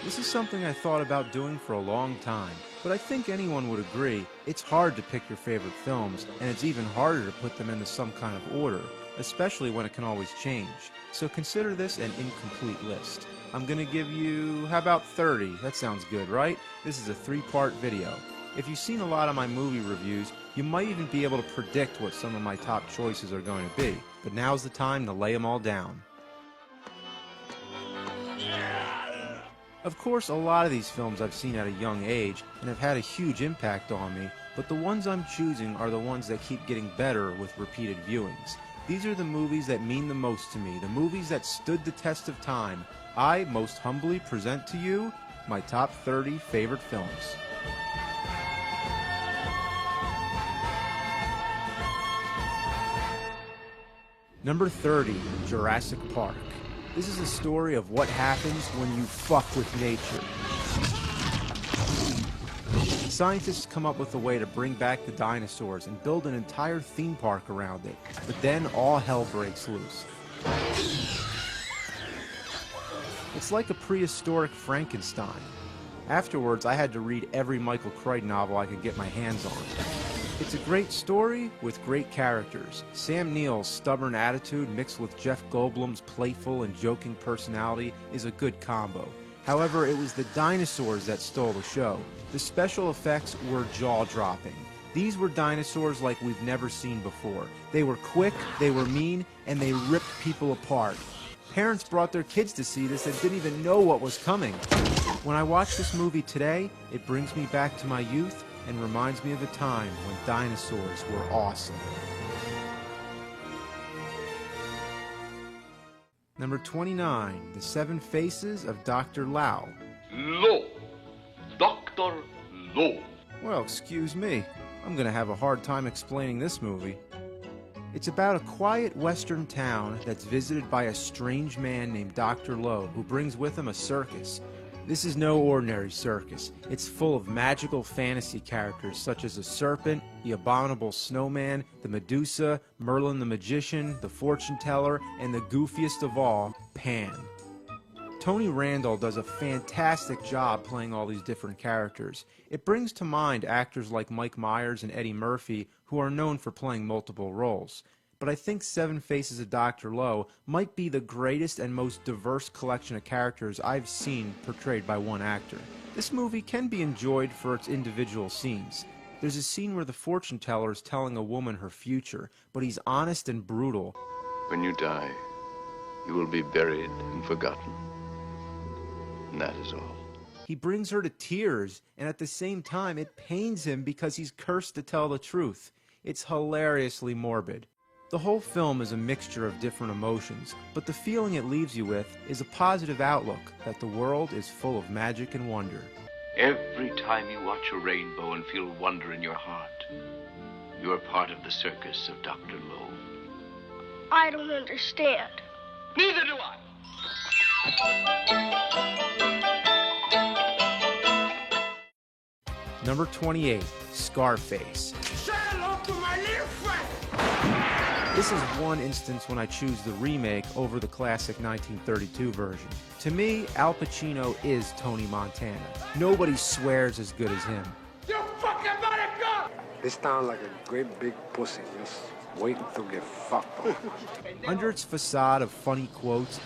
This is something I thought about doing for a long time, but I think anyone would agree it's hard to pick your favorite films, and it's even harder to put them into some kind of order, especially when it can always change. So consider this an incomplete list. I'm gonna give you, how about 30? That sounds good, right? This is a 3-part video. If you've seen a lot of my movie reviews, you might even be able to predict what some of my top choices are going to be, but now's the time to lay them all down. Of course, a lot of these films I've seen at a young age and have had a huge impact on me, but the ones I'm choosing are the ones that keep getting better with repeated viewings. These are the movies that mean the most to me, the movies that stood the test of time. I most humbly present to you my top 30 favorite films. Number 30, Jurassic Park. This is a story of what happens when you fuck with nature. Scientists come up with a way to bring back the dinosaurs and build an entire theme park around it, but then all hell breaks loose. It's like a prehistoric Frankenstein. Afterwards, I had to read every Michael Crichton novel I could get my hands on. It's a great story with great characters. Sam Neill's stubborn attitude mixed with Jeff Goldblum's playful and joking personality is a good combo. However, it was the dinosaurs that stole the show. The special effects were jaw-dropping. These were dinosaurs like we've never seen before. They were quick, they were mean, and they ripped people apart. Parents brought their kids to see this and didn't even know what was coming. When I watch this movie today, it brings me back to my youth and reminds me of a time when dinosaurs were awesome. Number 29, The Seven Faces of Dr. Lao. Lo. Dr. Lo. Well, excuse me. I'm gonna have a hard time explaining this movie. It's about a quiet western town that's visited by a strange man named Dr. Lo, who brings with him a circus. This is no ordinary circus. It's full of magical fantasy characters such as a serpent, the abominable snowman, the Medusa, Merlin the magician, the fortune teller, and the goofiest of all, Pan. Tony Randall does a fantastic job playing all these different characters. It brings to mind actors like Mike Myers and Eddie Murphy, who are known for playing multiple roles. But I think Seven Faces of Dr. Lo might be the greatest and most diverse collection of characters I've seen portrayed by one actor. This movie can be enjoyed for its individual scenes. There's a scene where the fortune teller is telling a woman her future, but he's honest and brutal. When you die, you will be buried and forgotten. And that is all. He brings her to tears, and at the same time it pains him because he's cursed to tell the truth. It's hilariously morbid. The whole film is a mixture of different emotions, but the feeling it leaves you with is a positive outlook that the world is full of magic and wonder. Every time you watch a rainbow and feel wonder in your heart, you are part of the circus of Dr. Lo. I don't understand. Neither do I. Number 28, Scarface. Say hello to my little friend! This is one instance when I choose the remake over the classic 1932 version. To me, Al Pacino is Tony Montana. Nobody swears as good as him. You fucking motherfucker! This sounds like a great big pussy, just waiting to get fucked on. Under its facade of funny quotes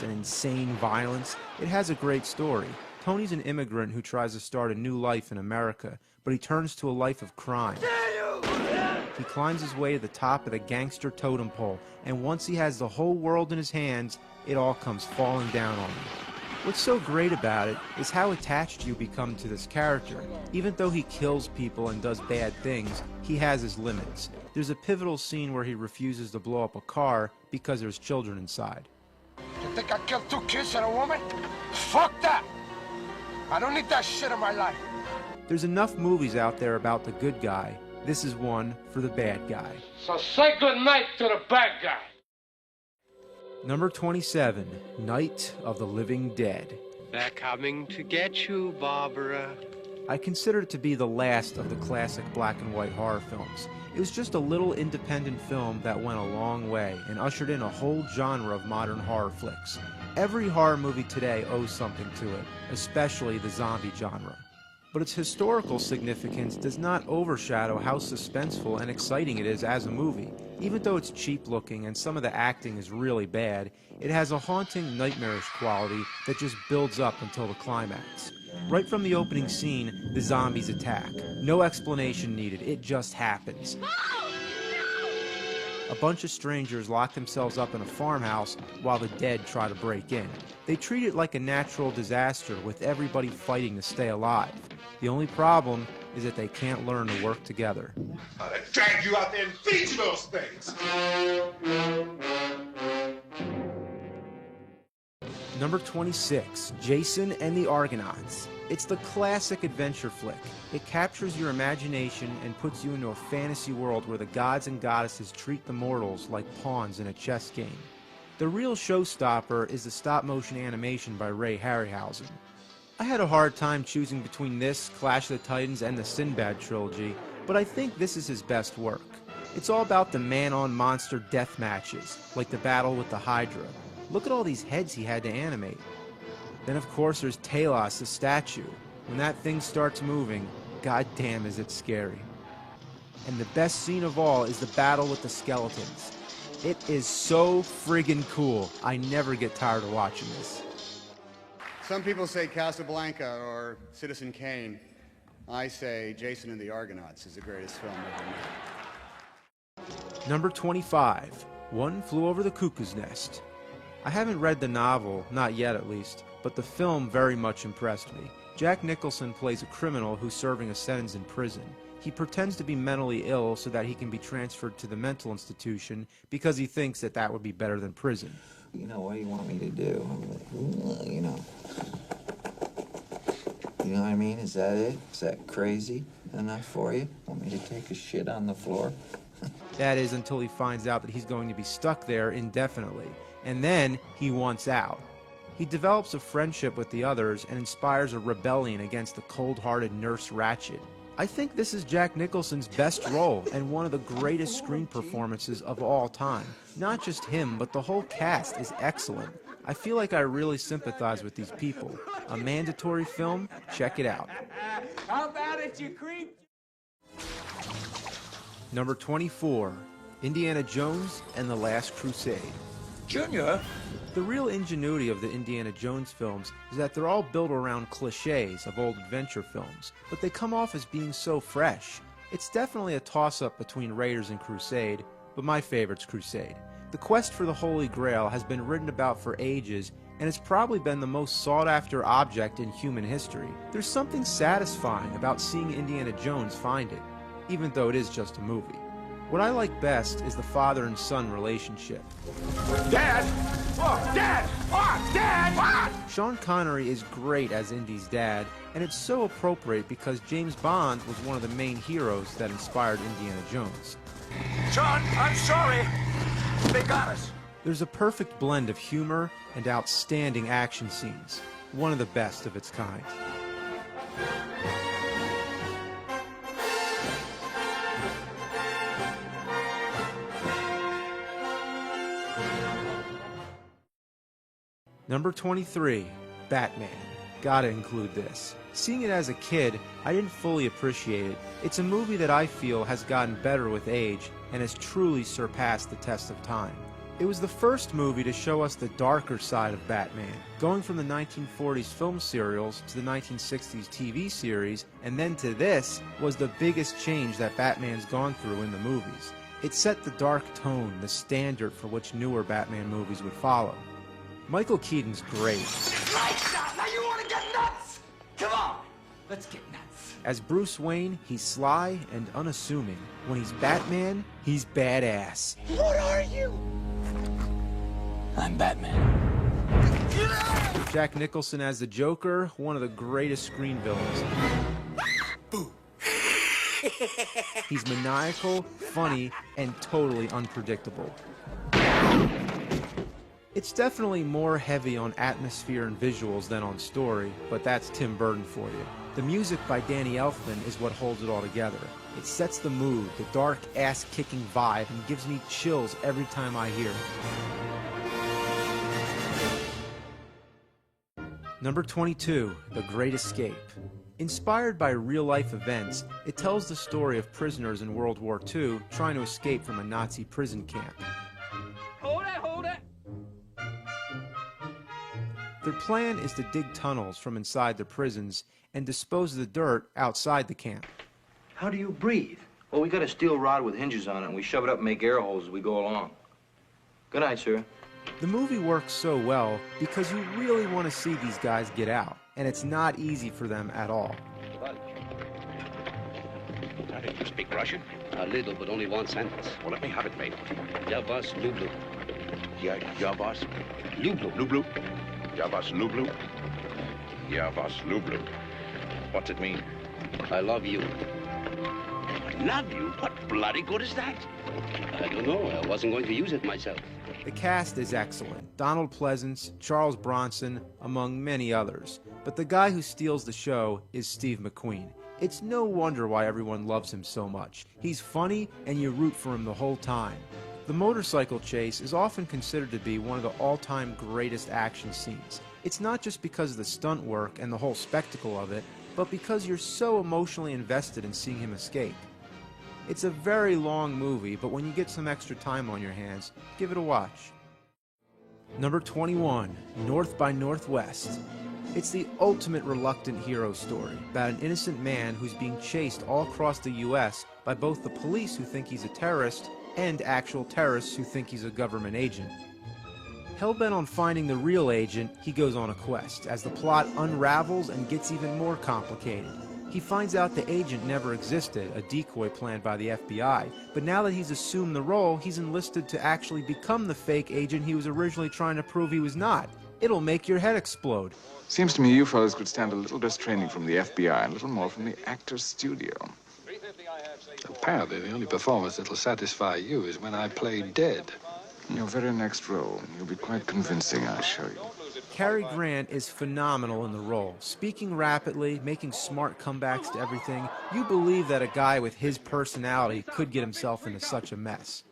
and insane violence, it has a great story. Tony's an immigrant who tries to start a new life in America, but he turns to a life of crime. He climbs his way to the top of the gangster totem pole, and once he has the whole world in his hands, it all comes falling down on him. What's so great about it is how attached you become to this character. Even though he kills people and does bad things, he has his limits. There's a pivotal scene where he refuses to blow up a car because there's children inside. You think I killed 2 kids and a woman? Fuck that! I don't need that shit in my life. There's enough movies out there about the good guy. This is one for the bad guy. So say good night to the bad guy. Number 27, Night of the Living Dead. They're coming to get you, Barbara. I consider it to be the last of the classic black and white horror films. It was just a little independent film that went a long way and ushered in a whole genre of modern horror flicks. Every horror movie today owes something to it, especially the zombie genre. But its historical significance does not overshadow how suspenseful and exciting it is as a movie. Even though it's cheap looking and some of the acting is really bad, it has a haunting, nightmarish quality that just builds up until the climax. Right from the opening scene, the zombies attack. No explanation needed, it just happens. A bunch of strangers lock themselves up in a farmhouse while the dead try to break in. They treat it like a natural disaster with everybody fighting to stay alive. The only problem is that they can't learn to work together. I'd drag you out there and feed you those things! Number 26, Jason and the Argonauts. It's the classic adventure flick. It captures your imagination and puts you into a fantasy world where the gods and goddesses treat the mortals like pawns in a chess game. The real showstopper is the stop-motion animation by Ray Harryhausen. I had a hard time choosing between this, Clash of the Titans, and the Sinbad trilogy, but I think this is his best work. It's all about the man-on-monster death matches, like the battle with the Hydra. Look at all these heads he had to animate. Then of course there's Talos, the statue. When that thing starts moving, goddamn is it scary. And the best scene of all is the battle with the skeletons. It is so friggin' cool. I never get tired of watching this. Some people say Casablanca or Citizen Kane. I say Jason and the Argonauts is the greatest film ever made. Number 25, One Flew Over the Cuckoo's Nest. I haven't read the novel, not yet at least, but the film very much impressed me. Jack Nicholson plays a criminal who's serving a sentence in prison. He pretends to be mentally ill so that he can be transferred to the mental institution because he thinks that that would be better than prison. You know, what do you want me to do? You know what I mean? Is that it? Is that crazy enough for you? Want me to take a shit on the floor? That is until he finds out that he's going to be stuck there indefinitely. And then he wants out. He develops a friendship with the others and inspires a rebellion against the cold-hearted Nurse Ratched. I think this is Jack Nicholson's best role and one of the greatest screen performances of all time. Not just him, but the whole cast is excellent. I feel like I really sympathize with these people. A mandatory film? Check it out. How about it, you creep? Number 24, Indiana Jones and the Last Crusade. Junior? The real ingenuity of the Indiana Jones films is that they're all built around cliches of old adventure films, but they come off as being so fresh. It's definitely a toss-up between Raiders and Crusade, but my favorite's Crusade. The quest for the Holy Grail has been written about for ages, and it's probably been the most sought-after object in human history. There's something satisfying about seeing Indiana Jones find it, even though it is just a movie. What I like best is the father and son relationship. Dad! Oh, Dad! Oh, Dad! What? Sean Connery is great as Indy's dad, and it's so appropriate because James Bond was one of the main heroes that inspired Indiana Jones. John, I'm sorry. They got us. There's a perfect blend of humor and outstanding action scenes, one of the best of its kind. Number 23, Batman. Gotta include this. Seeing it as a kid, I didn't fully appreciate it. It's a movie that I feel has gotten better with age and has truly surpassed the test of time. It was the first movie to show us the darker side of Batman, going from the 1940s film serials to the 1960s TV series, and then to this was the biggest change that Batman's gone through in the movies. It set the dark tone, the standard for which newer Batman movies would follow. Michael Keaton's great. Lights out! Now you want to get nuts? Come on, let's get nuts. As Bruce Wayne, he's sly and unassuming. When he's Batman, he's badass. What are you? I'm Batman. Jack Nicholson as the Joker, one of the greatest screen villains. He's maniacal, funny, and totally unpredictable. It's definitely more heavy on atmosphere and visuals than on story, but that's Tim Burton for you. The music by Danny Elfman is what holds it all together. It sets the mood, the dark ass-kicking vibe, and gives me chills every time I hear it. Number 22, The Great Escape. Inspired by real-life events, it tells the story of prisoners in World War II trying to escape from a Nazi prison camp. Hold it! Their plan is to dig tunnels from inside the prisons and dispose of the dirt outside the camp. How do you breathe? Well, we got a steel rod with hinges on it, and we shove it up and make air holes as we go along. Good night, sir. The movie works so well because you really want to see these guys get out, and it's not easy for them at all. You speak Russian? A little, but only one sentence. Well, let me have it, mate. Я вас люблю. Я вас люблю. Люблю. Я вас люблю. Я вас люблю. What's it mean? I love you. Love you? What bloody good is that? I don't know. I wasn't going to use it myself. The cast is excellent. Donald Pleasance, Charles Bronson, among many others. But the guy who steals the show is Steve McQueen. It's no wonder why everyone loves him so much. He's funny, and you root for him the whole time. The motorcycle chase is often considered to be one of the all-time greatest action scenes. It's not just because of the stunt work and the whole spectacle of it, but because you're so emotionally invested in seeing him escape. It's a very long movie, but when you get some extra time on your hands, give it a watch. Number 21, North by Northwest. It's the ultimate reluctant hero story about an innocent man who's being chased all across the U.S. by both the police who think he's a terrorist and actual terrorists who think he's a government agent. Hell-bent on finding the real agent, he goes on a quest as the plot unravels and gets even more complicated. He finds out the agent never existed, a decoy planned by the FBI, but now that he's assumed the role, he's enlisted to actually become the fake agent he was originally trying to prove he was not. It'll make your head explode. Seems to me you fellows could stand a little less training from the FBI and a little more from the actor's studio. Apparently, the only performance that'll satisfy you is when I play dead. In your very next role, you'll be quite convincing, I assure you. Cary Grant is phenomenal in the role. Speaking rapidly, making smart comebacks to everything, you believe that a guy with his personality could get himself into such a mess.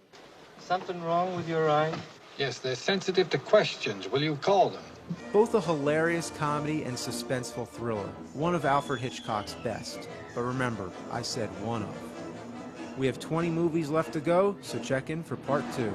Something wrong with your eye? Yes, they're sensitive to questions. Will you call them? Both a hilarious comedy and suspenseful thriller. One of Alfred Hitchcock's best. But remember, I said one of. We have 20 movies left to go, so check in for part 2.